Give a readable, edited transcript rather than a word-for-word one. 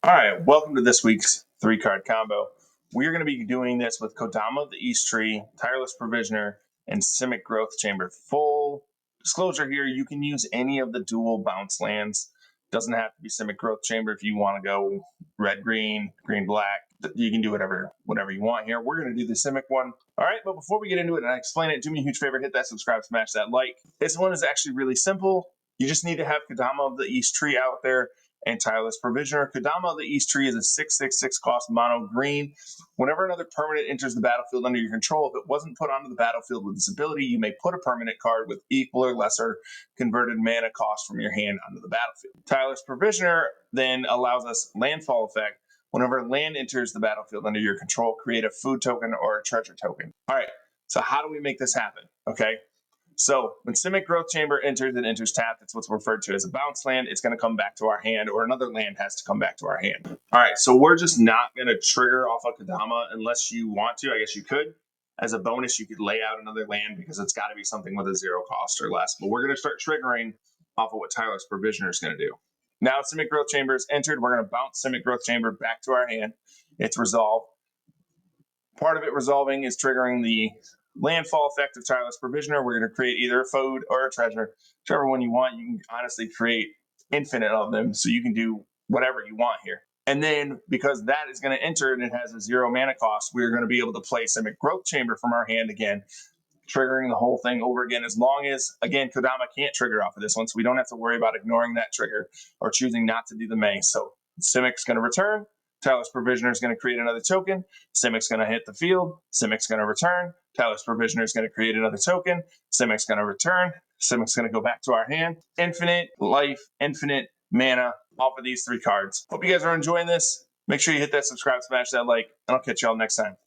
All right, welcome to this week's three-card combo. We're going to be doing this with Kodama of the East Tree, Tireless Provisioner, and Simic Growth Chamber. Full disclosure here, you can use any of the dual bounce lands. Doesn't have to be Simic Growth Chamber if you want to go red-green, green-black. You can do whatever you want here. We're going to do the Simic one. All right, but before we get into it and I explain it, do me a huge favor, hit that subscribe, smash that like. This one is actually really simple. You just need to have Kodama of the East Tree out there and Tireless Provisioner. Kodama of the East Tree is a 6/6/6 cost mono green. Whenever another permanent enters the battlefield under your control, if it wasn't put onto the battlefield with this ability, you may put a permanent card with equal or lesser converted mana cost from your hand onto the battlefield. Tireless Provisioner then allows us Landfall effect. Whenever land enters the battlefield under your control, create a food token or a treasure token. All right, so how do we make this happen? Okay. So when Simic Growth Chamber enters, it enters tapped. It's what's referred to as a bounce land. It's going to come back to our hand, or another land has to come back to our hand. All right, so we're just not going to trigger off of Kodama unless you want to. I guess you could. As a bonus, you could lay out another land because it's got to be something with a 0 cost or less. But we're going to start triggering off of what Tireless Provisioner is going to do. Now Simic Growth Chamber is entered. We're going to bounce Simic Growth Chamber back to our hand. It's resolved. Part of it resolving is triggering the landfall effect of Tireless Provisioner. We're going to create either a food or a treasure, whichever one you want. You can honestly create infinite of them, so you can do whatever you want here. And then because that is going to enter and it has a 0 mana cost, we're going to be able to play Simic Growth Chamber from our hand again, triggering the whole thing over again, as long as, again, Kodama can't trigger off of this one, so we don't have to worry about ignoring that trigger or choosing not to do the maze. So Simic's going to return. Tireless Provisioner is going to create another token. Simic's going to hit the field. Simic's going to return. Tireless Provisioner is going to create another token. Simic's going to return. Simic's going to go back to our hand. Infinite life, infinite mana off of these 3 cards. Hope you guys are enjoying this. Make sure you hit that subscribe, smash that like, and I'll catch y'all next time.